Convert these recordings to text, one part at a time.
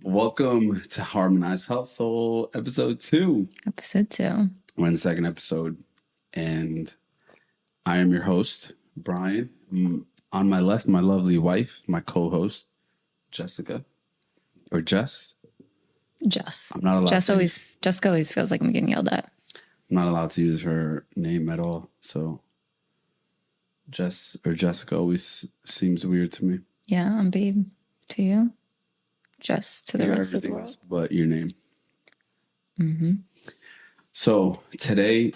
Welcome to Harmonized Household, episode 2. Episode 2. We're in the second episode, and I am your host, Brian. On my left, my lovely wife, my co-host, Jessica, or Jess. Jess. I'm not allowed. Jessica always feels like I'm getting yelled at. I'm not allowed to use her name at all, so Jess or Jessica always seems weird to me. Yeah, I'm babe to you. Jess to the rest of the world. Else but your name. Mm-hmm. So today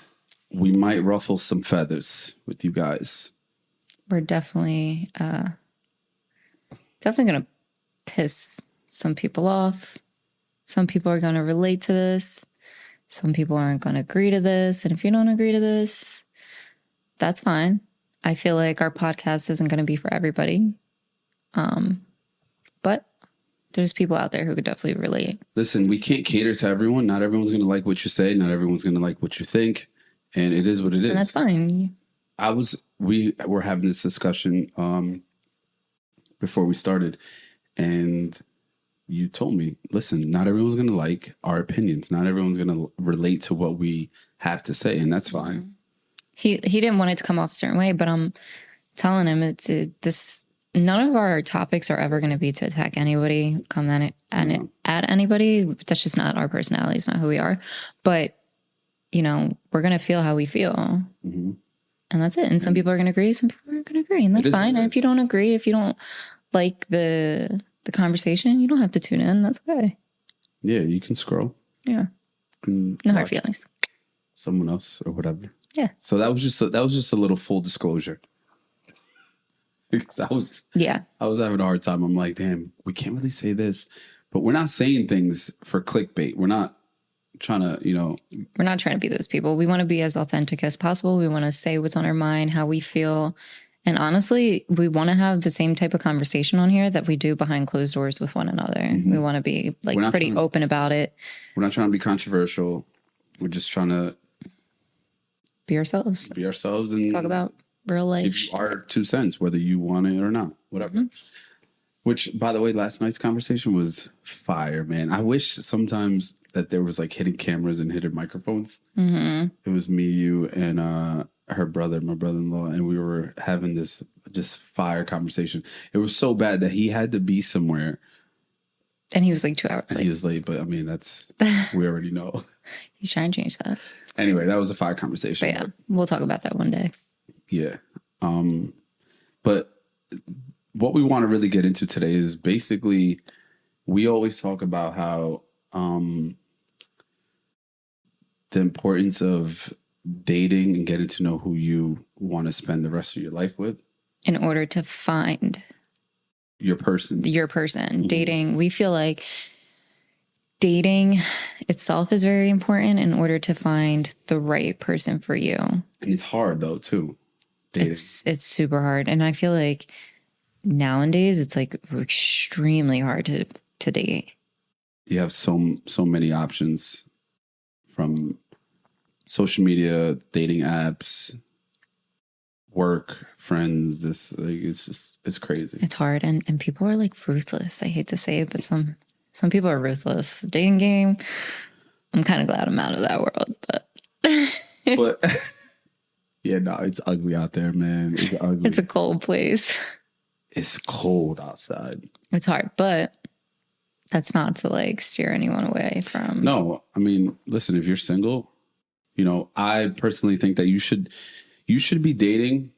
we might ruffle some feathers with you guys. We're definitely gonna piss some people off. Some people are gonna relate to this. Some people aren't gonna agree to this. And if you don't agree to this, that's fine. I feel like our podcast isn't gonna be for everybody. But there's people out there who could definitely relate. Listen, we can't cater to everyone. Not everyone's going to like what you say. Not everyone's going to like what you think. And it is what it is. And that's fine. We were having this discussion before we started. And you told me, listen, not everyone's going to like our opinions. Not everyone's going to relate to what we have to say. And that's fine. He didn't want it to come off a certain way, but I'm telling him none of our topics are ever going to be to attack anybody, come at anybody. That's just not our personality. It's not who we are. But, we're going to feel how we feel. Mm-hmm. And that's it. And some people are going to agree. Some people aren't going to agree. And that's fine. And if you don't agree, if you don't like the conversation, you don't have to tune in. That's okay. Yeah, you can scroll. Yeah. No hard feelings. Someone else or whatever. Yeah. So that was just a little full disclosure. Because I was having a hard time. I'm like, damn, we can't really say this, but we're not saying things for clickbait. We're not trying to, we're not trying to be those people. We want to be as authentic as possible. We want to say what's on our mind, how we feel. And honestly, we want to have the same type of conversation on here that we do behind closed doors with one another. Mm-hmm. We want to be pretty open about it. We're not trying to be controversial. We're just trying to be ourselves. And talk about real life. Give you our 2 cents, whether you want it or not, whatever. Mm-hmm. Which, by the way, last night's conversation was fire, man. I wish sometimes that there was like hidden cameras and hidden microphones. Mm-hmm. It was me, you, and her brother, my brother-in-law, and we were having this just fire conversation. It was so bad that he had to be somewhere. And he was like 2 hours late. He was late, but I mean, that's, we already know. He's trying to change that. Anyway, that was a fire conversation. But yeah, we'll talk about that one day. Yeah. But what we want to really get into today is basically, we always talk about how the importance of dating and getting to know who you want to spend the rest of your life with. In order to find your person. Mm-hmm. Dating, we feel like dating itself is very important in order to find the right person for you. And it's hard though, too. Dating. It's super hard. And I feel like nowadays it's like extremely hard to date. You have so many options, from social media, dating apps, work, friends. It's crazy. It's hard. And people are like ruthless. I hate to say it, but some people are ruthless. The dating game, I'm kind of glad I'm out of that world, but yeah, no, it's ugly out there, man. It's ugly. It's a cold place. It's cold outside. It's hard, but that's not to steer anyone away from. No, I mean, listen, if you're single, I personally think that you should be dating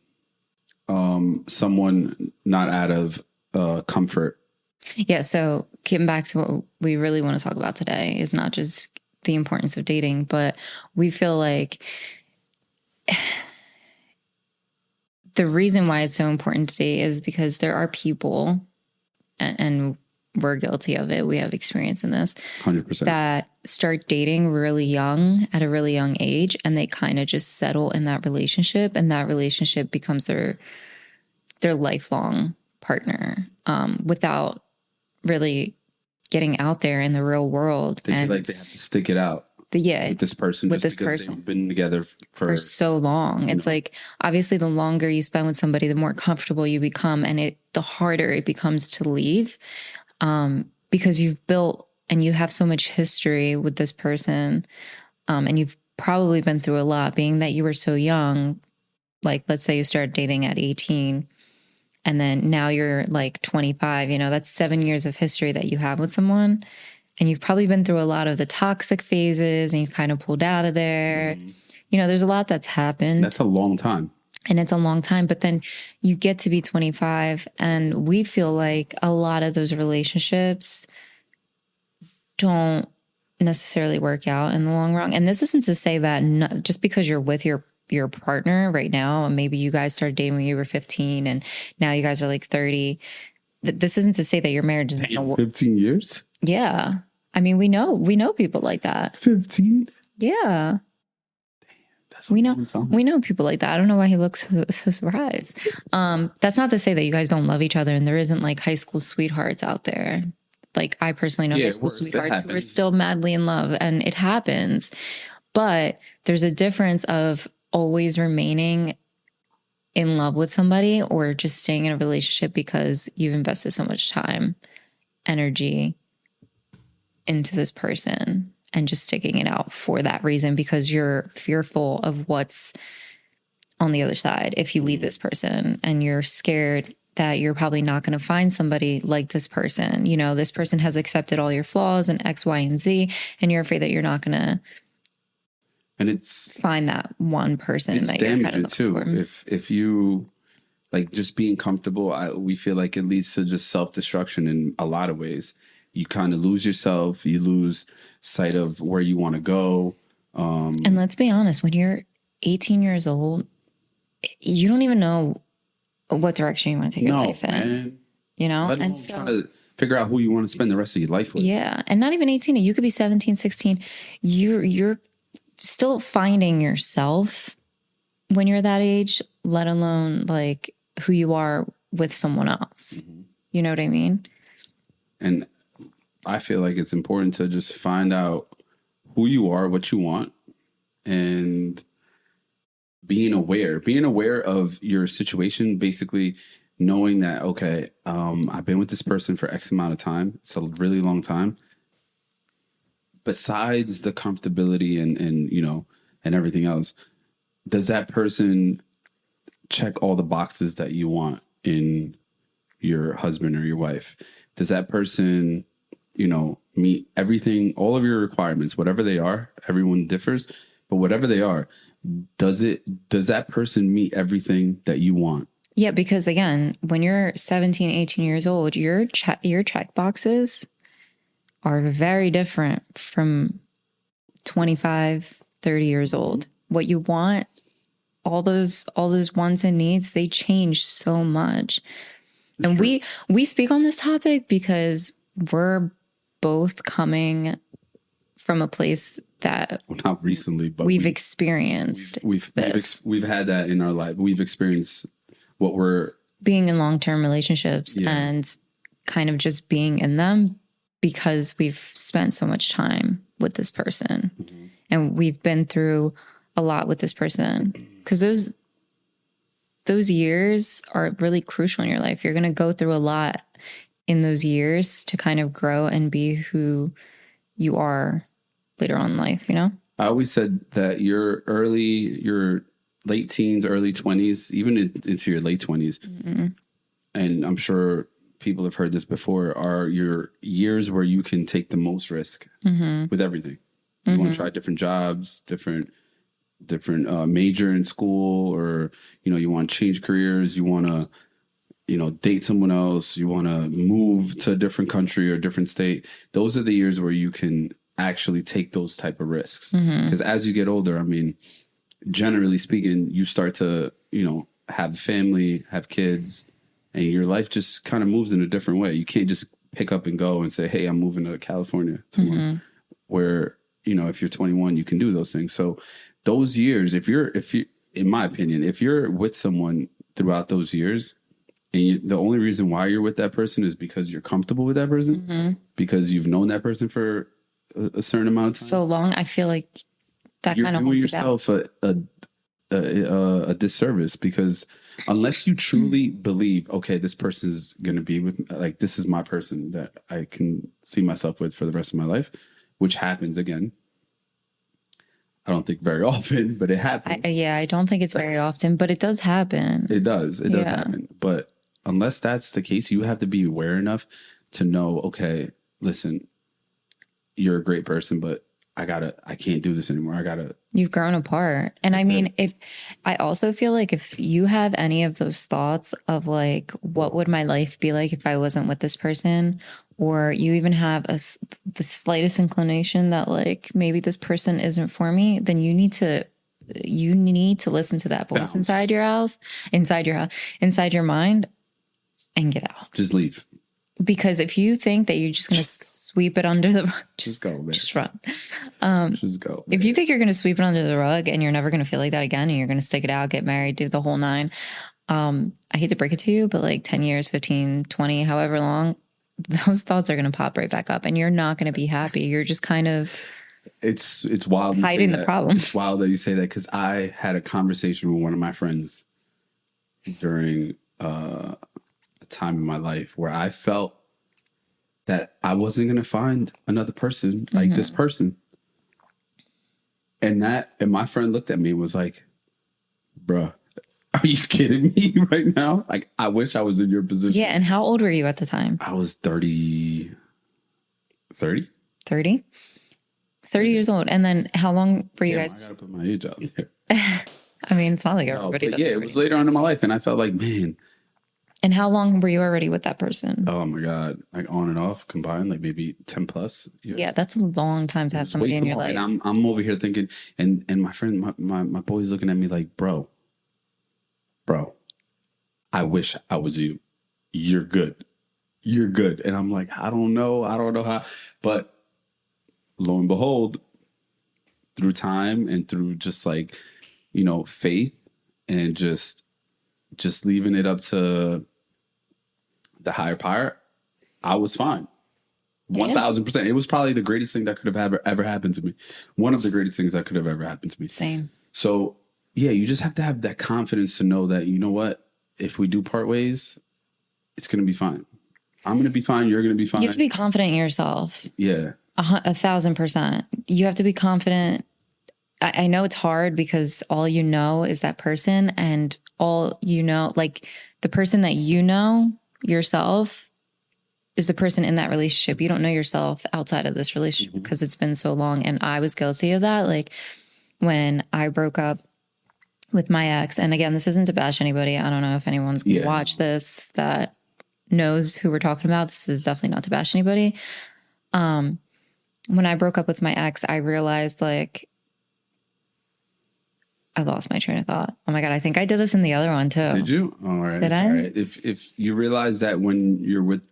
someone not out of comfort. Yeah, so getting back to what we really want to talk about today is not just the importance of dating, but we feel like the reason why it's so important to date is because there are people, and we're guilty of it, we have experience in this, 100%, that start dating really young, at a really young age, and they kind of just settle in that relationship, and that relationship becomes their lifelong partner, without really getting out there in the real world. They feel like they have to stick it out. With this person. They've been together for so long. It's like, obviously, the longer you spend with somebody, the more comfortable you become, and the harder it becomes to leave, because you've built and you have so much history with this person, and you've probably been through a lot, being that you were so young. Like, let's say you started dating at 18 and then now you're like 25, that's 7 years of history that you have with someone. And you've probably been through a lot of the toxic phases and you've kind of pulled out of there. There's a lot that's happened. That's a long time. And it's a long time. But then you get to be 25 and we feel like a lot of those relationships don't necessarily work out in the long run. And this isn't to say that just because you're with your partner right now, and maybe you guys started dating when you were 15 and now you guys are like 30. This isn't to say that your marriage is 15 years. Yeah. I mean, we know people like that. 15. Yeah. That's we know people like that. I don't know why he looks so surprised. That's not to say that you guys don't love each other and there isn't like high school sweethearts out there. Like, I personally know high school sweethearts who are still madly in love, and it happens. But there's a difference of always remaining in love with somebody or just staying in a relationship because you've invested so much time, energy into this person and just sticking it out for that reason because you're fearful of what's on the other side if you leave this person, and you're scared that you're probably not going to find somebody like this person. This person has accepted all your flaws and X, Y, and Z, and you're afraid that you're not going to find that one person that you're kind of looking too. for. If you like just being comfortable, we feel like it leads to just self-destruction in a lot of ways. You kind of lose yourself. You lose sight of where you want to go. And let's be honest, when you're 18 years old, you don't even know what direction you want to take your life in. And so trying to figure out who you want to spend the rest of your life with. Yeah. And not even 18. You could be 17, 16. You're still finding yourself when you're that age, let alone like who you are with someone else. You know what I mean? And I feel like it's important to just find out who you are, what you want, and being aware of your situation, basically knowing that, okay, I've been with this person for X amount of time. It's a really long time. Besides the comfortability and everything else, does that person check all the boxes that you want in your husband or your wife? Does that person, meet everything, all of your requirements, whatever they are? Everyone differs, but whatever they are, does that person meet everything that you want? Yeah, because again, when you're 17, 18 years old, your check boxes are very different from 25, 30 years old. What you want, all those wants and needs, they change so much. And we speak on this topic because we're both coming from a place that not recently, but we've experienced. We've had that in our life. We've experienced what we're being in long-term relationships and kind of just being in them because we've spent so much time with this person and we've been through a lot with this person, because those years are really crucial in your life. You're going to go through a lot in those years to kind of grow and be who you are later on in life, I always said that your late teens, early 20s, even into your late 20s, and I'm sure people have heard this before, are your years where you can take the most risk with everything. You want to try different jobs, different major in school, or, you want to change careers. You want to, date someone else. You want to move to a different country or different state. Those are the years where you can actually take those type of risks. Because as you get older, I mean, generally speaking, you start to, have a family, have kids, and your life just kind of moves in a different way. You can't just pick up and go and say, hey, I'm moving to California tomorrow. Where, if you're 21, you can do those things. So those years, if you, in my opinion, if you're with someone throughout those years, and the only reason why you're with that person is because you're comfortable with that person, because you've known that person for a certain amount of time. So long, I feel like that kind of holds yourself a disservice, because unless you truly believe, okay, this person's going to be with me, like, this is my person that I can see myself with for the rest of my life, which happens again. I don't think very often, but it happens. I don't think it's very often, but it does happen. It does. It does happen. But unless that's the case, you have to be aware enough to know, okay, listen, you're a great person, but I can't do this anymore. You've grown apart. And I mean, I also feel like if you have any of those thoughts of like, what would my life be like if I wasn't with this person? Or you even have the slightest inclination that like maybe this person isn't for me, then you need to listen to that voice inside your house, inside your mind, and get out. Just leave. Because if you think that you're just going to sweep it under the rug, just go, man. Just run. Just go. Man. If you think you're going to sweep it under the rug and you're never going to feel like that again, and you're going to stick it out, get married, do the whole nine, I hate to break it to you, but like 10 years, 15, 20, however long, those thoughts are going to pop right back up and you're not going to be happy. You're just kind of it's wild hiding the problem. It's wild that you say that, because I had a conversation with one of my friends during a time in my life where I felt that I wasn't going to find another person like this person. And my friend looked at me and was like, bruh, are you kidding me right now? Like, I wish I was in your position. Yeah. And how old were you at the time? I was 30. 30? 30? 30 years old. And then how long were you guys? I gotta put my age out there. I mean, it's not like everybody does. Yeah, it was later on in my life. And I felt like, man. And how long were you already with that person? Oh my God. Like on and off combined, like maybe 10 plus years. Yeah, that's a long time to have somebody in your life. And I'm over here thinking, and my friend, my boy's looking at me like, bro, I wish I was you. You're good. And I'm like, I don't know how. But lo and behold, through time and through just like, faith and just leaving it up to the higher power, I was fine. 1,000%. It was probably the greatest thing that could have ever happened to me. One of the greatest things that could have ever happened to me. Same. So yeah, you just have to have that confidence to know that, you know what, if we do part ways, it's going to be fine. I'm going to be fine. You're going to be fine. You have to be confident in yourself. Yeah. 1,000%. You have to be confident. I know it's hard because all you know is that person, and all you know, like the person that you know yourself is the person in that relationship. You don't know yourself outside of this relationship because it's been so long. And I was guilty of that. Like when I broke up with my ex, and again, this isn't to bash anybody. I don't know if anyone's going to watch this that knows who we're talking about. This is definitely not to bash anybody. When I broke up with my ex, I realized like I lost my train of thought. Oh my God. I think I did this in the other one too. Did you? All right. Did I? All right. If you realize that when you're with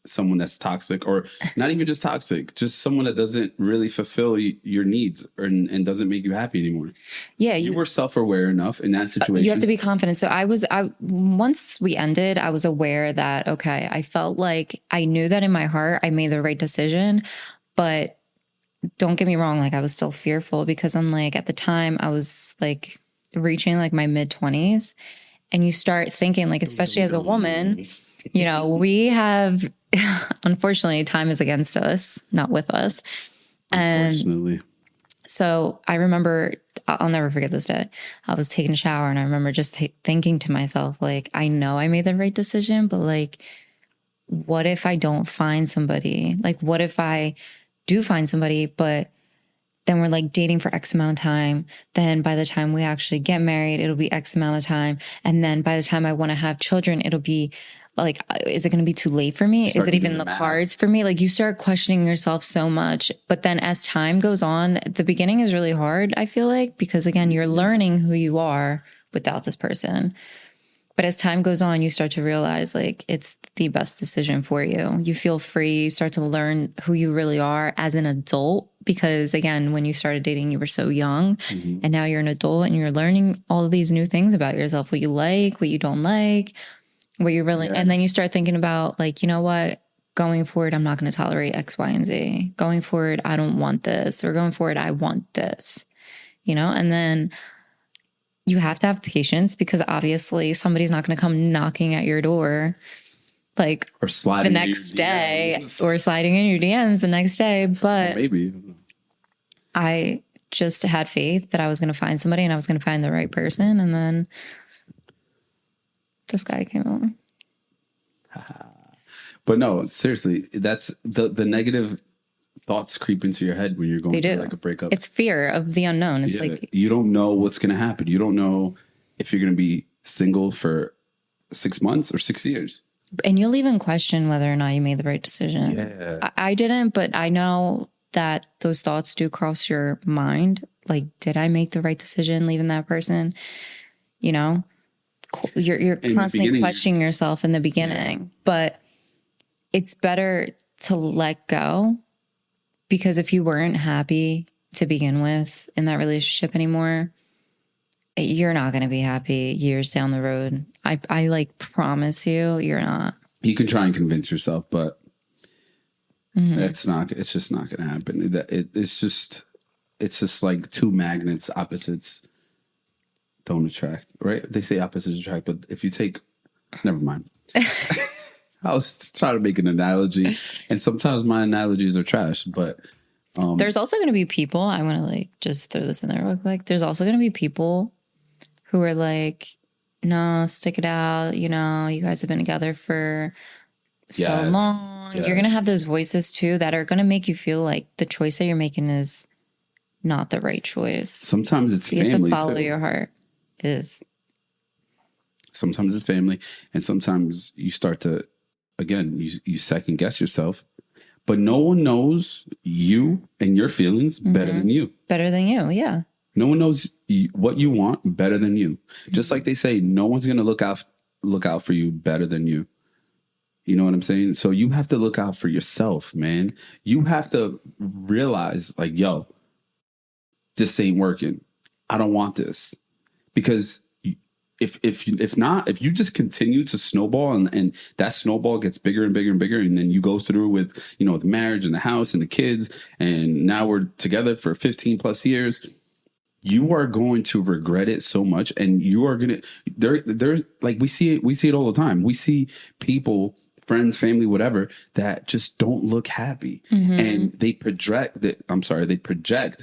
someone that's toxic, or not even just toxic, just someone that doesn't really fulfill your needs and doesn't make you happy anymore. Yeah. You were self-aware enough in that situation. You have to be confident. So once we ended, I was aware that, okay, I felt like I knew that in my heart, I made the right decision, but don't get me wrong. Like I was still fearful because I'm like, at the time I was like reaching like my mid-20s, and you start thinking like, especially as a woman, we have, unfortunately, time is against us, not with us. And so I remember, I'll never forget this day. I was taking a shower and I remember just thinking to myself, like, I know I made the right decision, but like, what if I don't find somebody? Like, what if I do find somebody, but then we're like dating for X amount of time. Then by the time we actually get married, it'll be X amount of time. And then by the time I want to have children, it'll be like, is it going to be too late for me? Is it even the cards for me? Like you start questioning yourself so much. But then as time goes on, the beginning is really hard, I feel like, because again, you're learning who you are without this person. But as time goes on, you start to realize like it's the best decision for you. You feel free. You start to learn who you really are as an adult. Because again, when you started dating, you were so young, and now you're an adult and you're learning all of these new things about yourself, what you like, what you don't like, what you really, and then you start thinking about like, you know what, going forward, I'm not going to tolerate X, Y, and Z. Going forward, I don't want this, or going forward, I want this, and then you have to have patience because obviously somebody's not going to come knocking at your door like Or the sliding to your next day DMs. or sliding in your DMs the next day. But Maybe. I just had faith that I was going to find somebody and I was going to find the right person. And then this guy came along. But no, seriously, that's the negative thoughts creep into your head when you're going through like a breakup. It's fear of the unknown. It's like you don't know what's going to happen. You don't know if you're going to be single for 6 months or 6 years. and you'll even question whether or not you made the right decision. Yeah. I didn't, but I know that those thoughts do cross your mind. Like, did I make the right decision leaving that person? You know, you're constantly questioning yourself in the beginning, but it's better to let go because if you weren't happy to begin with in that relationship anymore, you're not going to be happy years down the road. I like promise you're not. You can try and convince yourself, but it's just not going to happen. It's just like two magnets, opposites don't attract, right? They say opposites attract, but if you take, never mind. I was trying to make an analogy, and sometimes my analogies are trash, but there's also going to be people, I want to like just throw this in there real quick. There's also going to be people who are like, no, stick it out. You know, you guys have been together for so long. You're going to have those voices too that are going to make you feel like the choice that you're making is not the right choice. Sometimes it's you family. You have to follow your heart. It is. Sometimes it's family, and sometimes you start to, again, you second guess yourself. But no one knows you and your feelings better than you. Better than you, yeah. No one knows what you want better than you. Just like they say, no one's going to look out for you better than you. You know what I'm saying? So you have to look out for yourself, man. You have to realize, like, yo, this ain't working. I don't want this. Because if you just continue to snowball and that snowball gets bigger and bigger and bigger, and then you go through with, the marriage and the house and the kids, and now we're together for 15 plus years, you are going to regret it so much. And you are going to, there's like, we see it all the time. We see people, friends, family, whatever, that just don't look happy. And they project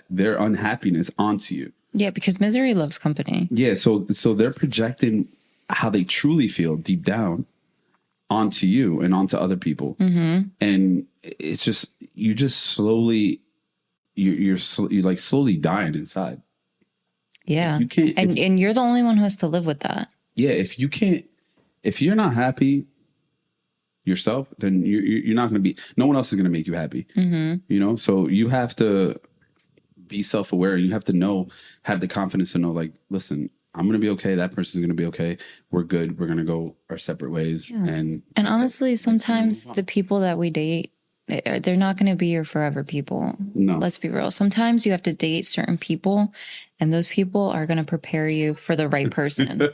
their unhappiness onto you. Yeah, because misery loves company. Yeah, so they're projecting how they truly feel deep down onto you and onto other people. And it's just, you just slowly, you're like slowly dying inside. Yeah. You can't, and you're the only one who has to live with that. Yeah, if you're not happy yourself, then you're not going to be, no one else is going to make you happy. So you have to be self-aware. You have to have the confidence to know, like, listen, I'm going to be okay. That person's going to be okay. We're good. We're going to go our separate ways. Yeah. And honestly, sometimes the people that we date, they're not going to be your forever people. No. Let's be real. Sometimes you have to date certain people, and those people are going to prepare you for the right person.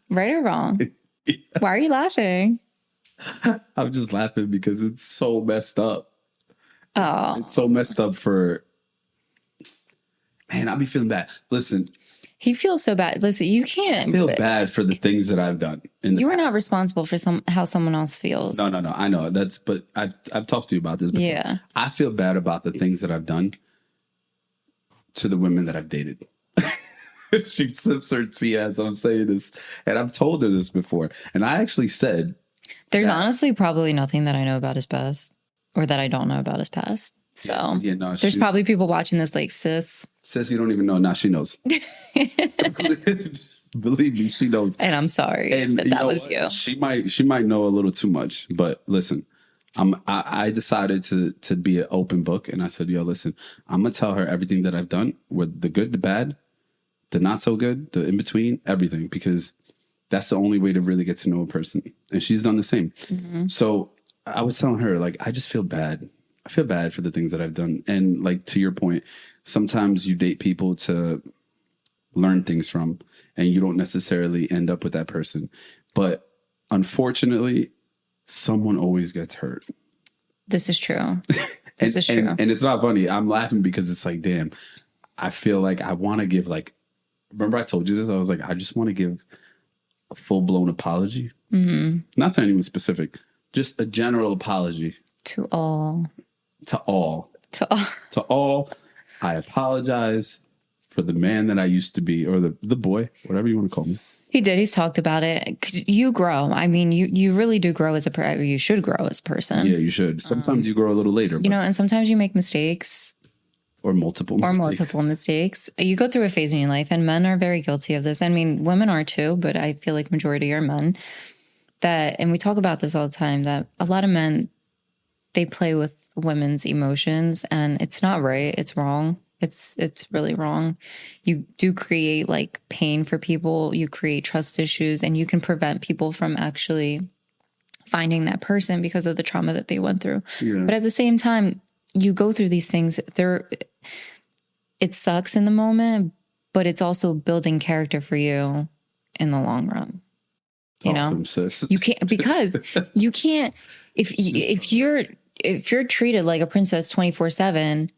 Right or wrong? Yeah. Why are you laughing? I'm just laughing because it's so messed up. Oh. It's so messed up for... Man, I'll be feeling bad. Listen. He feels so bad. Listen, you can't... I feel bad for the things that I've done. You are not responsible for how someone else feels. No. I know. But I've talked to you about this before. Yeah. I feel bad about the things that I've done to the women that I've dated. She sips her tea as I'm saying this. And I've told her this before. And I actually said... There's honestly probably nothing that I know about his past or that I don't know about his past. So there's probably people watching this like, sis, you don't even know. Now she knows. Believe me, she knows. And I'm sorry that was you. She might know a little too much, but listen, I decided to be an open book, and I said, yo, listen, I'm gonna tell her everything that I've done, with the good, the bad, the not so good, the in between, everything, because that's the only way to really get to know a person. And she's done the same. So I was telling her, like, I just feel bad. I feel bad for the things that I've done. And like, to your point, sometimes you date people to learn things from, and you don't necessarily end up with that person. But unfortunately, someone always gets hurt. This is true. This is true. And it's not funny. I'm laughing because it's like, damn, I feel like I want to give like remember I told you this? I was like, I just want to give a full blown apology. Mm-hmm. Not to anyone specific, just a general apology To all. to all. To all. To all. I apologize for the man that I used to be, or the boy, whatever you want to call me. He did. He's talked about it because you grow. I mean, you really do grow as a person. You should grow as a person. Yeah, you should. Sometimes you grow a little later, You know, and sometimes you make mistakes. Or multiple mistakes. You go through a phase in your life, and men are very guilty of this. I mean, women are too, but I feel like majority are men. And we talk about this all the time, that a lot of men, they play with women's emotions, and it's not right. It's wrong. It's really wrong. You do create like pain for people. You create trust issues, and you can prevent people from actually finding that person because of the trauma that they went through. Yeah. But at the same time, you go through these things. It sucks in the moment, but it's also building character for you in the long run. You know, you can't, because you can't, if you're treated like a princess 24/7,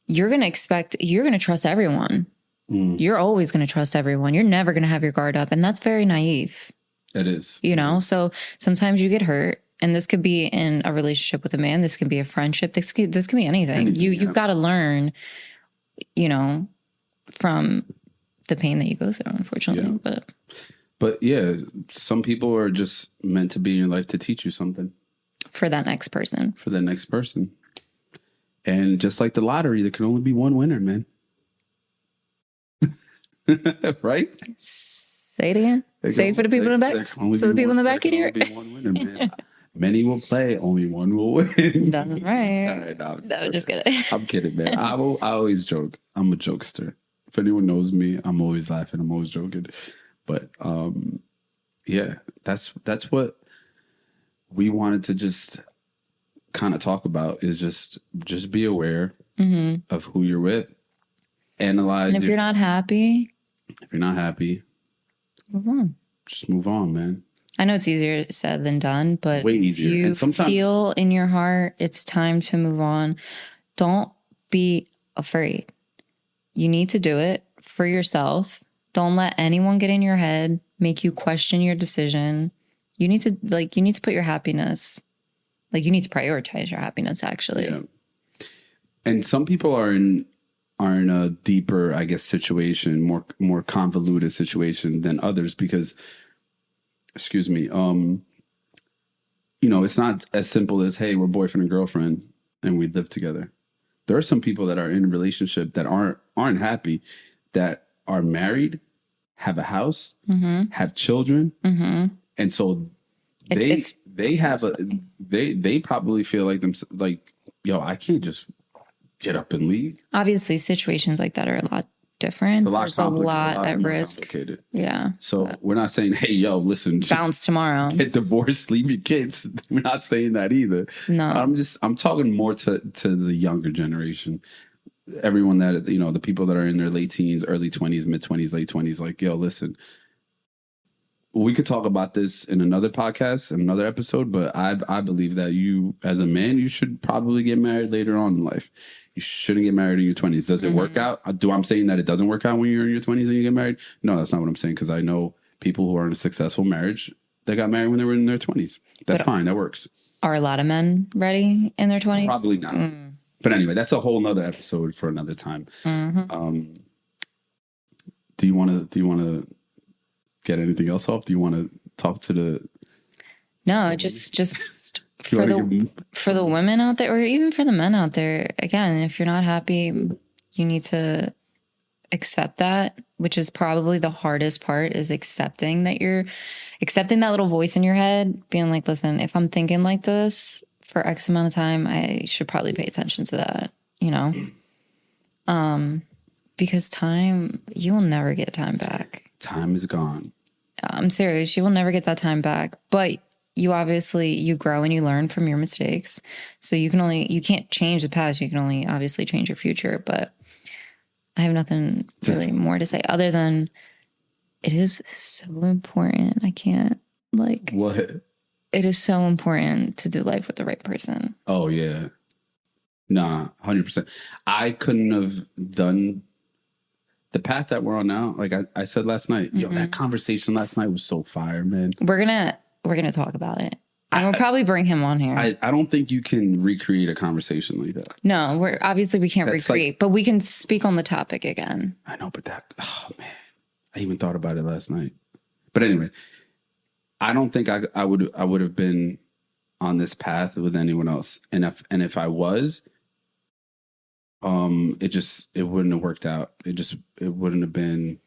you're going to trust everyone. You're always going to trust everyone. You're never going to have your guard up. And that's very naive. It is. You know, so sometimes you get hurt, and this could be in a relationship with a man. This can be a friendship. This can be anything. You've got to learn, you know, from the pain that you go through, unfortunately. Yeah. But yeah, some people are just meant to be in your life to teach you something. For that next person. And just like the lottery, there can only be one winner, man. Right? Say it again. Say it for the people in the back. So the people in the back can hear it. There can only be one winner, man. Many will play, only one will win. That's right. All right, no, just kidding. I'm kidding, man. I always joke. I'm a jokester. If anyone knows me, I'm always laughing. I'm always joking. But yeah, that's what we wanted to just kind of talk about, is just be aware of who you're with. Analyze. And if you're not happy, move on. Just move on, man. I know it's easier said than done, but way easier. If you and sometimes feel in your heart it's time to move on, don't be afraid. You need to do it for yourself. Don't let anyone get in your head, make you question your decision. You need to put your happiness, you need to prioritize your happiness, actually. Yeah. And some people are in a deeper, I guess, situation, more convoluted situation than others, because, excuse me, it's not as simple as, hey, we're boyfriend and girlfriend and we live together. There are some people that are in a relationship that aren't happy, that are married, have a house, have children, and so they probably feel like themselves, like, yo, I can't just get up and leave. Obviously, situations like that are a lot different. There's a lot at risk. Yeah. So we're not saying, hey, yo, listen, bounce tomorrow, get divorced, leave your kids. We're not saying that either. No. I'm talking more to the younger generation. Everyone that, the people that are in their late teens, early 20s, mid 20s, late 20s, like, yo, listen, we could talk about this in another podcast, in another episode, but I believe that you, as a man, you should probably get married later on in life. You shouldn't get married in your 20s. Does it work out? I'm saying that it doesn't work out when you're in your 20s and you get married? No, that's not what I'm saying, because I know people who are in a successful marriage that got married when they were in their 20s. That's fine. That works. Are a lot of men ready in their 20s? Probably not. But anyway, that's a whole nother episode for another time. Do you want to get anything else off? Do you want to talk to the... No, just for the women out there, or even for the men out there, again, if you're not happy, you need to accept that, which is probably the hardest part, is accepting that little voice in your head being like, listen, if I'm thinking like this for X amount of time, I should probably pay attention to that, because time, you will never get time back. Time is gone. I'm serious. You will never get that time back. But you grow and you learn from your mistakes. So you can't change the past. You can only obviously change your future. But I have nothing really more to say other than it is so important. I can't what? It is so important to do life with the right person. Oh yeah. Nah, 100%. I couldn't have done the path that we're on now, like I said last night, yo, that conversation last night was so fire, man. We're gonna talk about it. And we'll probably bring him on here. I don't think you can recreate a conversation like that. No, we can't recreate, but we can speak on the topic again. I know, but oh man, I even thought about it last night. But anyway, I don't think I would have been on this path with anyone else. And if I was, it wouldn't have worked out. It wouldn't have been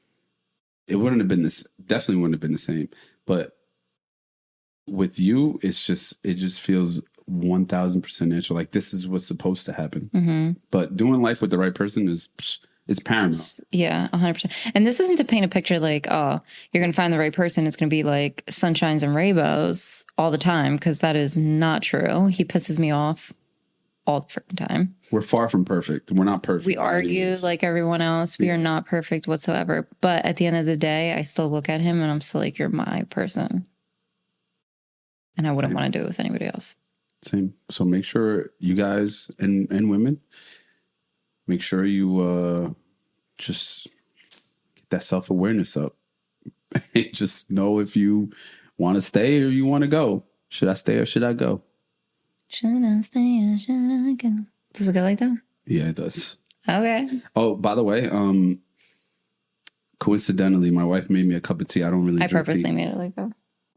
this, definitely wouldn't have been the same. But with you, it just feels 1000% natural. Like this is what's supposed to happen. Mm-hmm. But doing life with the right person it's paramount. Yeah, 100%. And this isn't to paint a picture like, oh, you're going to find the right person. It's going to be like sunshines and rainbows all the time, because that is not true. He pisses me off all the freaking time. We're far from perfect. We're not perfect. We argue like everyone else. We are not perfect whatsoever. But at the end of the day, I still look at him and I'm still like, you're my person. And I wouldn't want to do it with anybody else. Same. So make sure you guys and women, make sure you just get that self-awareness up. Just know if you want to stay or you want to go. Should I stay or should I go? Should I stay or should I go? Does it go like that? Yeah, it does. Okay. Oh, by the way, coincidentally, my wife made me a cup of tea. I don't really drink purposely tea. made it like that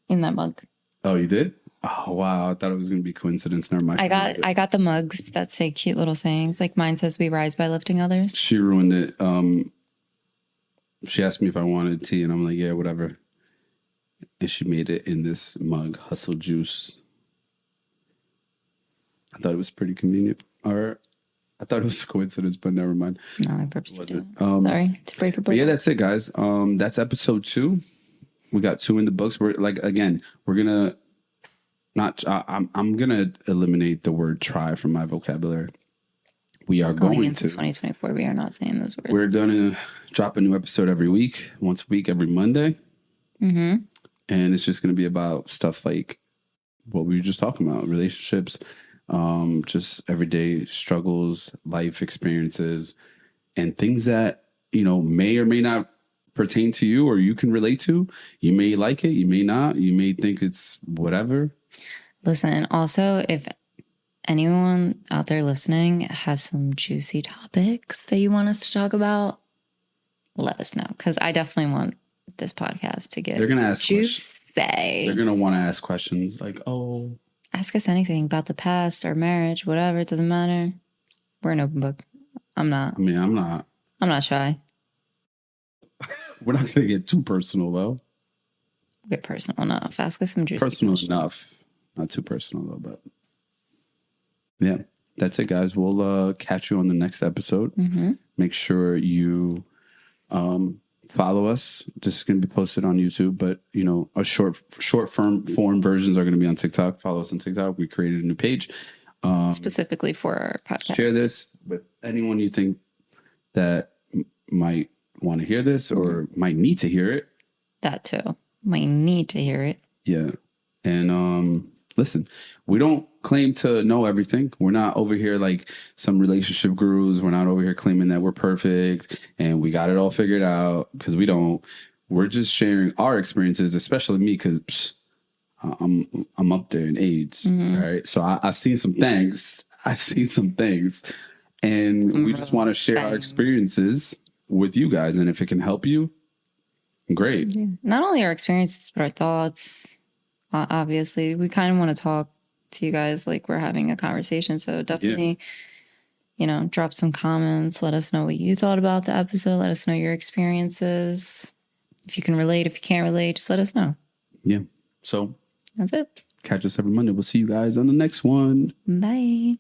in that mug. Oh, you did? Oh, wow. I thought it was going to be coincidence. Never mind. I got the mugs that say cute little sayings. Like mine says, we rise by lifting others. She ruined it. She asked me if I wanted tea, and I'm like, yeah, whatever. And she made it in this mug, Hustle Juice. I thought it was pretty convenient. Or I thought it was a coincidence, but never mind. No, I purposely did. Sorry to break your But yeah, that's it, guys. That's episode 2. We got 2 in the books. We're gonna I'm gonna eliminate the word try from my vocabulary. We are going into to 2024. We are not saying those words. We're gonna drop a new episode every week, once a week, every Monday. Mm-hmm. And it's just gonna be about stuff like what we were just talking about, relationships, just everyday struggles, life experiences, and things that, may or may not pertain to you or you can relate to. You may like it, you may not, you may think it's whatever. Listen, also, if anyone out there listening has some juicy topics that you want us to talk about, let us know, because I definitely want this podcast to get. They're gonna ask juicy. They're gonna want to ask questions like, ask us anything about the past or marriage, whatever. It doesn't matter. We're an open book. I'm not. I mean, I'm not. I'm not shy. We're not gonna get too personal though. Get personal enough. Ask us some juicy personal questions. Enough. Not too personal though, but yeah, that's it, guys. We'll catch you on the next episode. Mm-hmm. Make sure you follow us. This is going to be posted on YouTube, but a short form versions are going to be on TikTok. Follow us on TikTok. We created a new page specifically for our podcast. Share this with anyone you think that might want to hear this or might need to hear it. That too. Might need to hear it. Yeah. And listen, we don't claim to know everything. We're not over here like some relationship gurus. We're not over here claiming that we're perfect and we got it all figured out, because we don't. We're just sharing our experiences, especially me, because I'm up there in age. Mm-hmm. All right. So I've seen some things. And we just want to share our experiences with you guys. And if it can help you, great. Yeah. Not only our experiences, but our thoughts. Obviously, we kind of want to talk to you guys like we're having a conversation. So definitely, drop some comments. Let us know what you thought about the episode. Let us know your experiences. If you can relate, if you can't relate, just let us know. Yeah. So that's it. Catch us every Monday. We'll see you guys on the next one. Bye.